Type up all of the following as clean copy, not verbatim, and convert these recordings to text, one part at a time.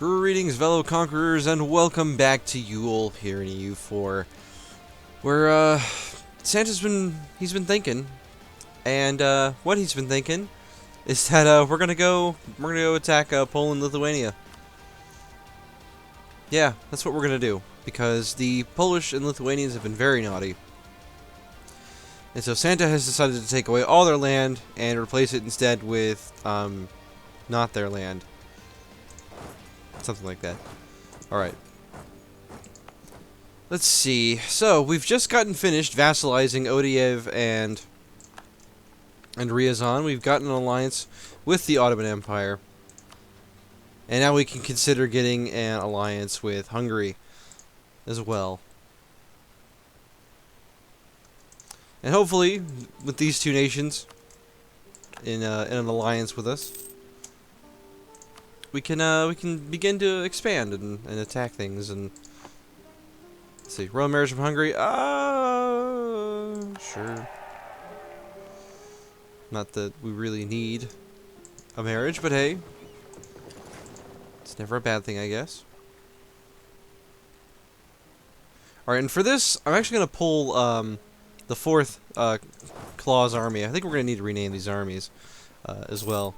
Greetings, fellow conquerors, and welcome back to Yule here in EU4, where Santa's been thinking, and what he's been thinking is that we're gonna go attack Poland, Lithuania. Yeah, that's what we're gonna do because the Polish and Lithuanians have been very naughty, and so Santa has decided to take away all their land and replace it instead with not their land. Something like that. Alright. Let's see. So, we've just gotten finished vassalizing Odiev and Ryazan. We've gotten an alliance with the Ottoman Empire. And now we can consider getting an alliance with Hungary as well. And hopefully, with these two nations in an alliance with us, we can begin to expand and attack things. And let's see, royal marriage from Hungary. Sure. Not that we really need a marriage, but hey, it's never a bad thing, I guess. All right, and for this, I'm actually gonna pull the 4th Claus army. I think we're gonna need to rename these armies as well.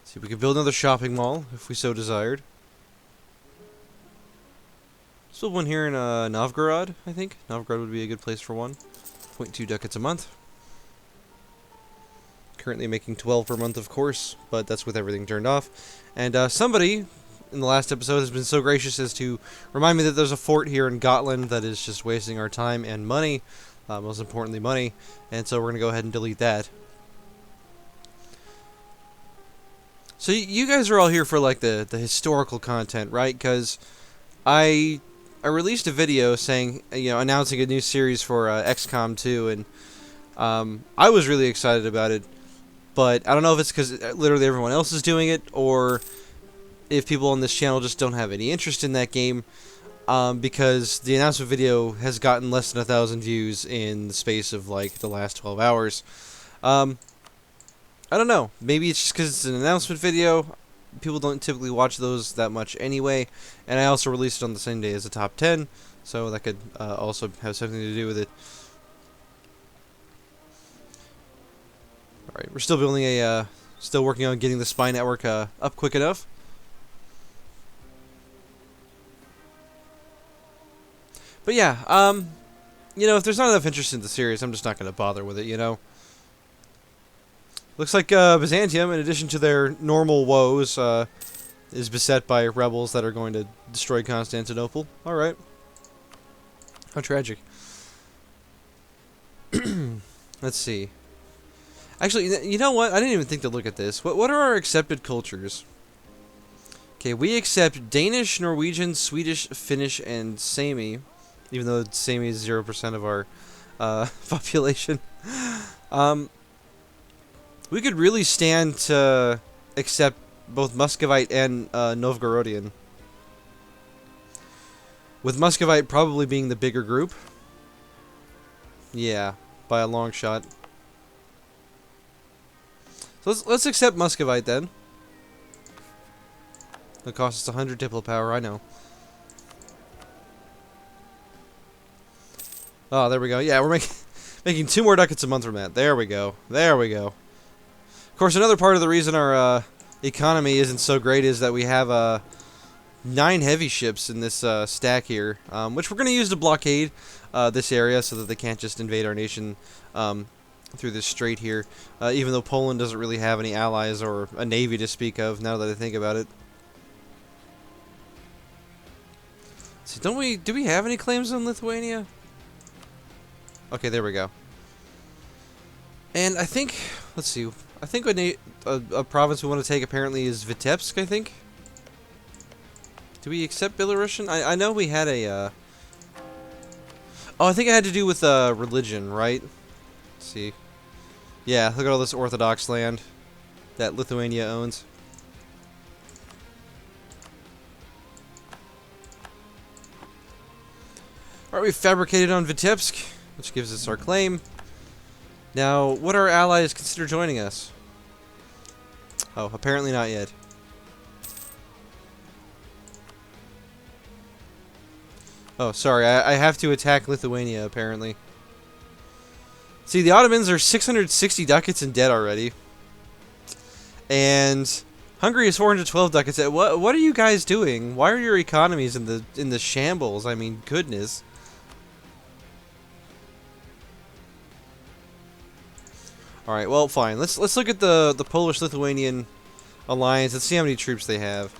See, we could build another shopping mall if we so desired. Still one here in Novgorod, I think. Novgorod would be a good place for one. 0.2 ducats a month. Currently making 12 per month, of course, but that's with everything turned off. And somebody in the last episode has been so gracious as to remind me that there's a fort here in Gotland that is just wasting our time and money. Most importantly, money. And so we're going to go ahead and delete that. So you guys are all here for like the historical content, right? Because I released a video saying, announcing a new series for XCOM 2, and I was really excited about it. But I don't know if it's because literally everyone else is doing it, or if people on this channel just don't have any interest in that game. Because the announcement video has gotten less than 1,000 views in the space of like the last 12 hours. I don't know. Maybe it's just because it's an announcement video. People don't typically watch those that much anyway. And I also released it on the same day as the top 10, so that could also have something to do with it. Alright, we're still building still working on getting the spy network up quick enough. But yeah, if there's not enough interest in the series, I'm just not going to bother with it, Looks like Byzantium, in addition to their normal woes, is beset by rebels that are going to destroy Constantinople. Alright. How tragic. Let's see. Actually, you know what? I didn't even think to look at this. What are our accepted cultures? Okay, we accept Danish, Norwegian, Swedish, Finnish, and Sami. Even though Sami is 0% of our population. We could really stand to accept both Muscovite and Novgorodian. With Muscovite probably being the bigger group. Yeah, by a long shot. So let's accept Muscovite then. It costs us 100 diplo power, I know. Oh, there we go. Yeah, we're making 2 more ducats a month from that. There we go. There we go. Of course, another part of the reason our economy isn't so great is that we have 9 heavy ships in this stack here, which we're going to use to blockade this area so that they can't just invade our nation through this strait here, even though Poland doesn't really have any allies or a navy to speak of, now that I think about it. So do we have any claims on Lithuania? Okay, there we go. And I think, let's see, I think a province we want to take apparently is Vitebsk, I think. Do we accept Belarusian? I know we had a, oh, I think it had to do with religion, right? Let's see. Yeah, look at all this Orthodox land that Lithuania owns. Alright, we fabricated on Vitebsk, which gives us our claim. Now, would our allies consider joining us? Oh, apparently not yet. Oh, sorry. I have to attack Lithuania, apparently. See, the Ottomans are 660 ducats in debt already. And Hungary is 412 ducats. What are you guys doing? Why are your economies in the shambles? I mean, goodness. All right, well, fine. Let's look at the Polish-Lithuanian alliance. Let's see how many troops they have.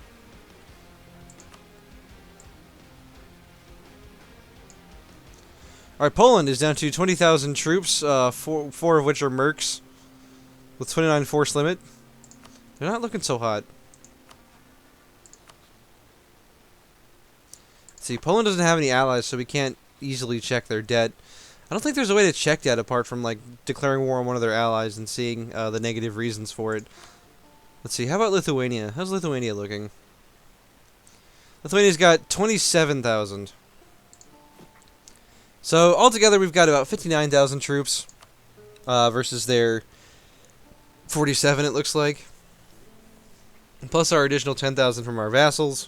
All right, Poland is down to 20,000 troops. Four of which are mercs, with 29 force limit. They're not looking so hot. See, Poland doesn't have any allies, so we can't easily check their debt. I don't think there's a way to check that apart from like declaring war on one of their allies and seeing the negative reasons for it. Let's see. How about Lithuania? How's Lithuania looking? Lithuania's got 27,000. So altogether, we've got about 59,000 troops versus their 47. It looks like, plus our additional 10,000 from our vassals.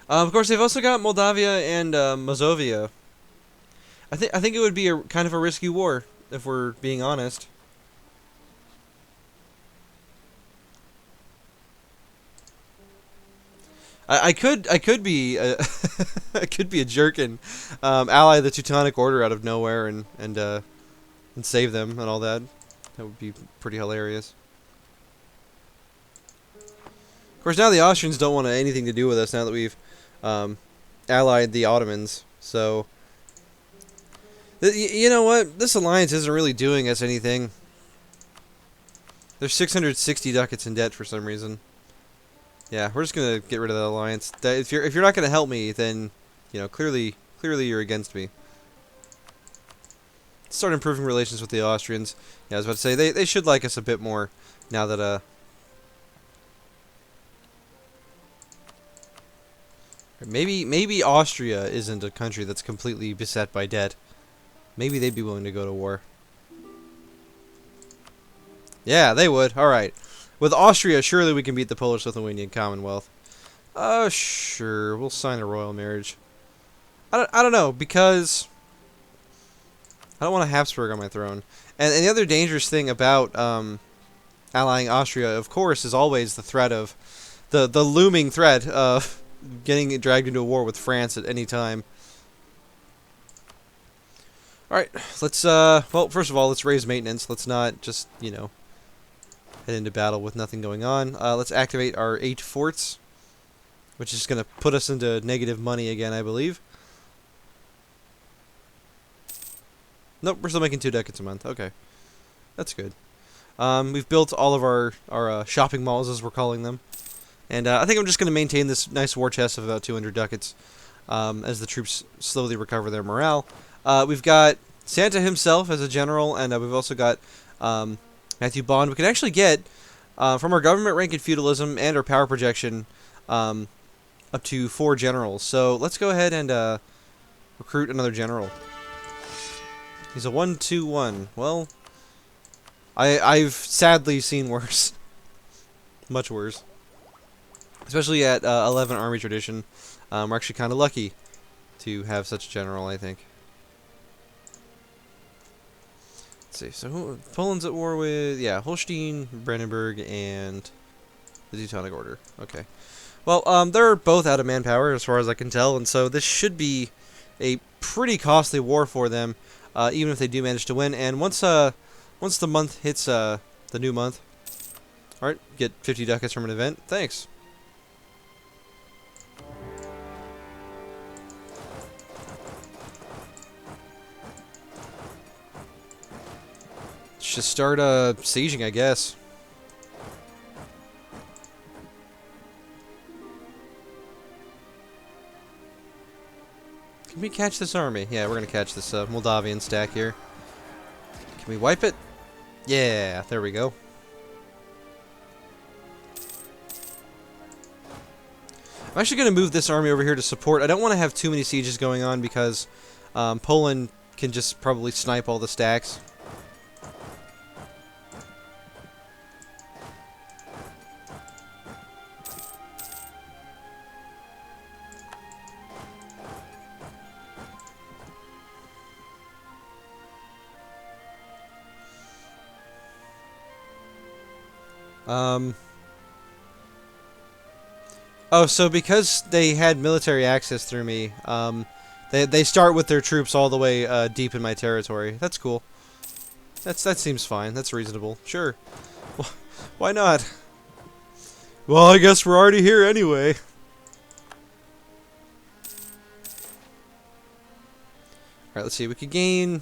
Of course, they've also got Moldavia and Mazovia. I think it would be a kind of a risky war, if we're being honest. I could be a I could be a jerk and ally the Teutonic Order out of nowhere and save them and all that. That would be pretty hilarious. Of course, now the Austrians don't want anything to do with us now that we've allied the Ottomans. So, you know what? This alliance isn't really doing us anything. There's 660 ducats in debt for some reason. Yeah, we're just gonna get rid of that alliance. If you're not gonna help me, then you know clearly you're against me. Start improving relations with the Austrians. Yeah, I was about to say they should like us a bit more now that maybe Austria isn't a country that's completely beset by debt. Maybe they'd be willing to go to war. Yeah, they would. All right. With Austria, surely we can beat the Polish-Lithuanian Commonwealth. Sure. We'll sign a royal marriage. I don't know, because I don't want a Habsburg on my throne. And the other dangerous thing about allying Austria, of course, is always the threat of the looming threat of getting dragged into a war with France at any time. All right, let's well, first of all, let's raise maintenance. Let's not just, you know, head into battle with nothing going on. Let's activate our 8 forts, which is going to put us into negative money again, I believe. Nope, we're still making 2 ducats a month. Okay, that's good. We've built all of our shopping malls, as we're calling them. And I think I'm just going to maintain this nice war chest of about 200 ducats as the troops slowly recover their morale. We've got Santa himself as a general, and we've also got Matthew Bond. We can actually get, from our government rank in feudalism and our power projection, up to 4 generals. So let's go ahead and recruit another general. He's a 1-2-1. Well, I've sadly seen worse. Much worse. Especially at 11 Army Tradition. We're actually kind of lucky to have such a general, I think. Let's see. So Poland's at war with, yeah, Holstein, Brandenburg, and the Teutonic Order. Okay. Well, they're both out of manpower as far as I can tell, and so this should be a pretty costly war for them, even if they do manage to win. And once the month hits the new month, all right, get 50 ducats from an event. Thanks. Let's just start sieging, I guess. Can we catch this army? Yeah, we're gonna catch this Moldavian stack here. Can we wipe it? Yeah, there we go. I'm actually gonna move this army over here to support. I don't want to have too many sieges going on because Poland can just probably snipe all the stacks. Um. Oh, so because they had military access through me, they start with their troops all the way deep in my territory. That's cool. That seems fine. That's reasonable. Sure. Why not? Well, I guess we're already here anyway. Alright, let's see. We could gain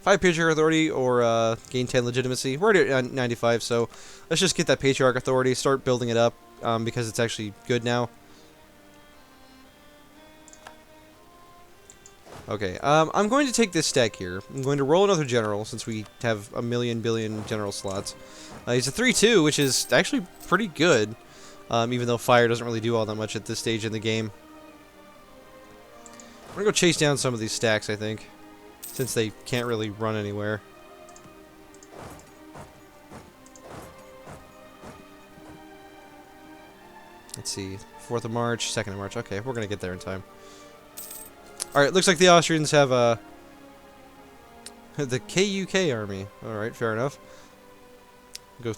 5 Patriarch Authority or gain 10 Legitimacy. We're already at 95, so let's just get that Patriarch Authority, start building it up, because it's actually good now. Okay, I'm going to take this stack here. I'm going to roll another general, since we have a billion general slots. He's a 3-2, which is actually pretty good, even though fire doesn't really do all that much at this stage in the game. I'm gonna go chase down some of these stacks, I think, since they can't really run anywhere. Let's see, 4th of March, 2nd of March. Okay, we're gonna get there in time. Alright, looks like the Austrians have the KUK army. Alright, fair enough. Go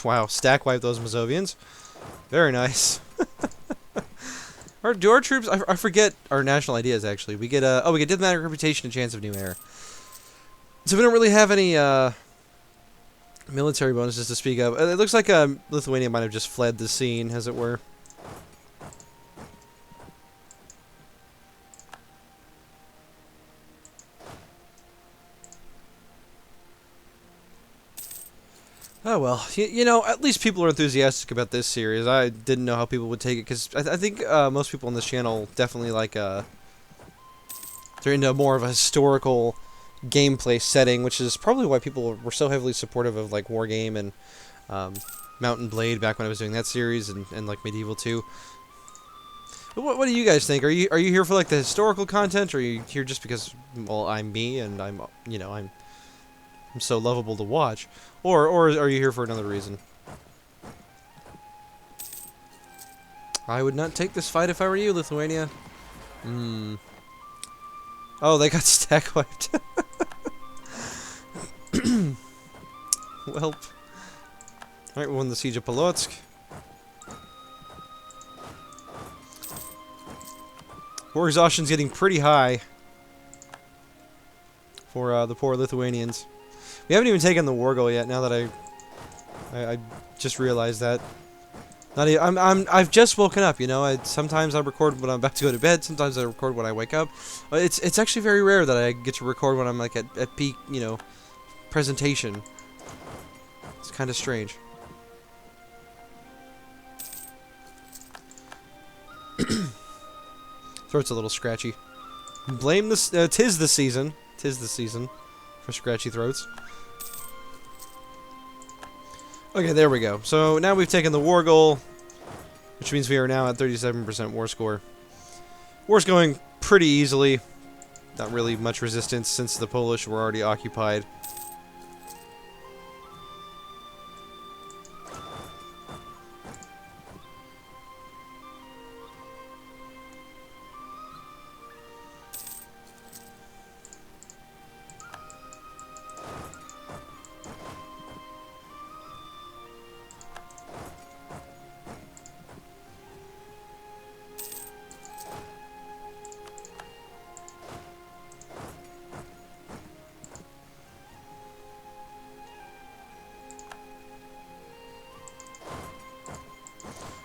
wow, stack wipe those Mazovians. Very nice. Do our troops... I forget our national ideas, actually. We get, oh, we get diplomatic reputation and chance of new heir. So we don't really have any, military bonuses to speak of. It looks like, Lithuania might have just fled the scene, as it were. Oh well, you know, at least people are enthusiastic about this series. I didn't know how people would take it, because I think most people on this channel definitely like, they're into more of a historical gameplay setting, which is probably why people were so heavily supportive of, like, Wargame and Mount and Blade back when I was doing that series, and like, Medieval 2. But what do you guys think? Are you here for, like, the historical content, or are you here just because, well, I'm me, and I'm, you know, I'm so lovable to watch? Or are you here for another reason? I would not take this fight if I were you, Lithuania. Oh, they got stack wiped. Welp. Alright, we won the Siege of Polotsk. War exhaustion's getting pretty high for the poor Lithuanians. We haven't even taken the war goal yet. Now that I just realized that. Not even, I've just woken up. You know, sometimes I record when I'm about to go to bed. Sometimes I record when I wake up. It's actually very rare that I get to record when I'm like at peak, you know, presentation. It's kind of strange. Throat's a little scratchy. Blame this. Tis the season. Tis the season for scratchy throats. Okay, there we go. So now we've taken the war goal, which means we are now at 37% war score. War's going pretty easily. Not really much resistance since the Polish were already occupied.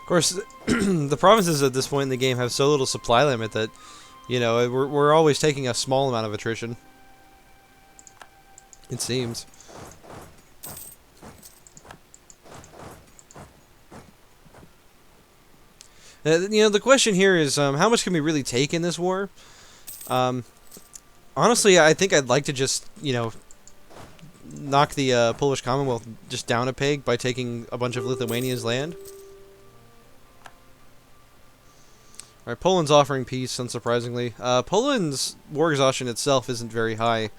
Of course, the provinces at this point in the game have so little supply limit that, you know, we're always taking a small amount of attrition. It seems. You know, the question here is, how much can we really take in this war? Honestly, I think I'd like to just, you know, knock the Polish Commonwealth just down a peg by taking a bunch of Lithuania's land. Alright, Poland's offering peace, unsurprisingly. Poland's war exhaustion itself isn't very high.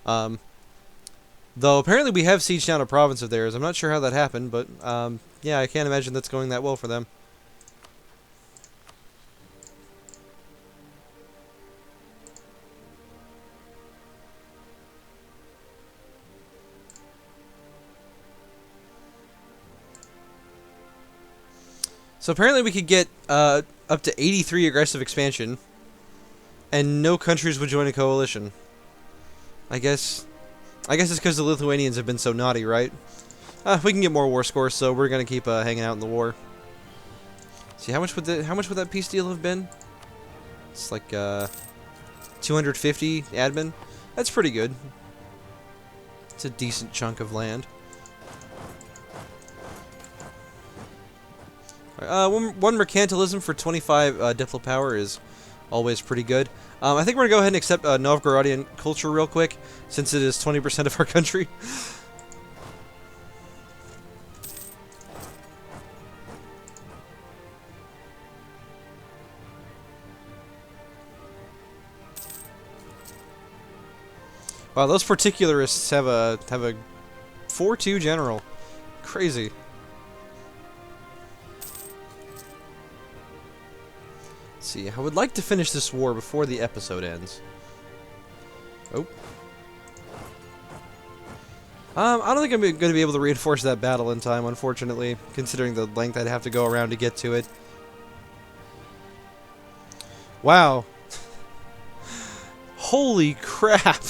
Though apparently we have sieged down a province of theirs. I'm not sure how that happened, but yeah, I can't imagine that's going that well for them. So apparently we could get up to 83 aggressive expansion, and no countries would join a coalition. I guess it's because the Lithuanians have been so naughty, right? We can get more war scores, so we're gonna keep hanging out in the war. See, how much would that peace deal have been? It's like 250 admin. That's pretty good. It's a decent chunk of land. One mercantilism for 25 diplo power is always pretty good. I think we're gonna go ahead and accept Novgorodian culture real quick, since it is 20% of our country. Wow, those particularists have a 4-2 general. Crazy. Let's see, I would like to finish this war before the episode ends. Oh. I don't think I'm going to be able to reinforce that battle in time, unfortunately, considering the length I'd have to go around to get to it. Wow. Holy crap.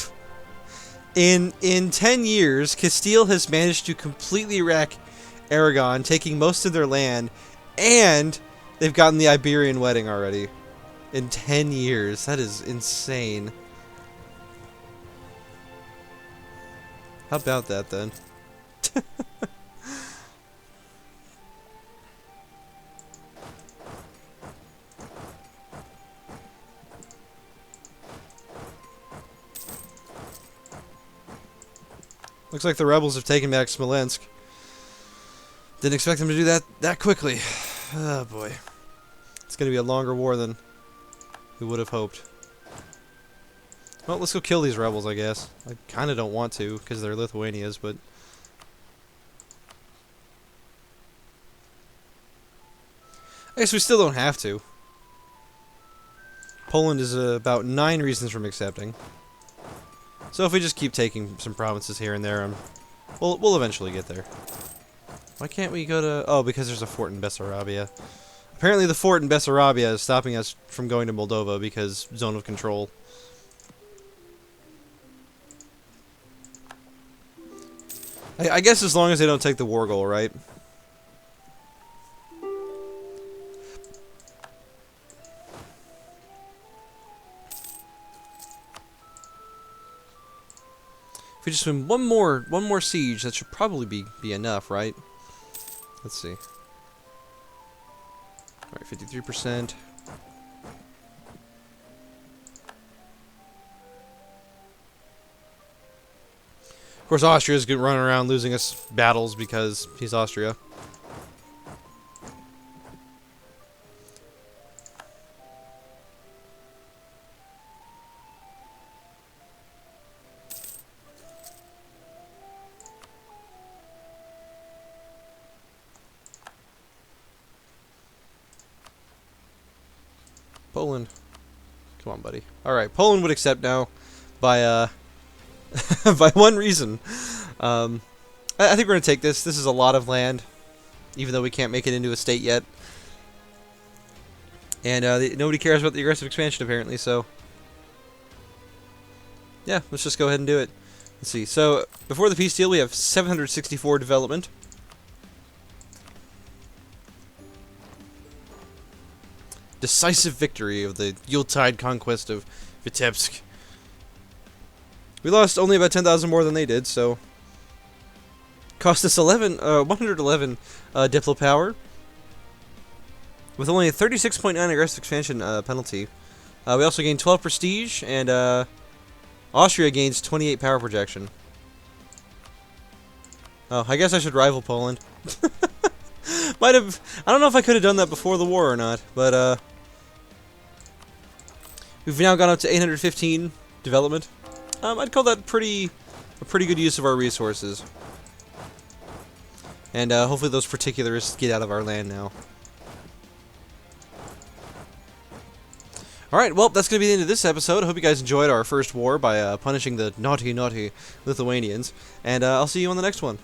In 10 years, Castile has managed to completely wreck Aragon, taking most of their land, and they've gotten the Iberian wedding already. In 10 years. That is insane. How about that, then? Looks like the rebels have taken back Smolensk. Didn't expect them to do that quickly. Oh boy. It's going to be a longer war than we would have hoped. Well, let's go kill these rebels, I guess. I kind of don't want to, because they're Lithuanians, but... I guess we still don't have to. Poland is about 9 reasons from accepting. So if we just keep taking some provinces here and there, we'll eventually get there. Why can't we go to... Oh, because there's a fort in Bessarabia. Apparently the fort in Bessarabia is stopping us from going to Moldova because zone of control. I guess as long as they don't take the war goal, right? If we just win one more siege, that should probably be enough, right? Let's see. All right, 53%. Of course, Austria's good running around losing us battles because he's Austria. Poland. Come on, buddy. Alright, Poland would accept now by, by one reason. I think we're going to take this. This is a lot of land, even though we can't make it into a state yet. And nobody cares about the aggressive expansion, apparently, so... Yeah, let's just go ahead and do it. Let's see. So, before the peace deal, we have 764 development. Decisive victory of the Yuletide conquest of Vitebsk. We lost only about 10,000 more than they did, so... Cost us 111 diplo power. With only a 36.9 aggressive expansion penalty. We also gained 12 prestige, and Austria gains 28 power projection. Oh, I guess I should rival Poland. Might have... I don't know if I could have done that before the war or not, but we've now gone up to 815 development. I'd call that a pretty good use of our resources. And hopefully those particularists get out of our land now. Alright, well, that's going to be the end of this episode. I hope you guys enjoyed our first war by punishing the naughty, naughty Lithuanians. And I'll see you on the next one.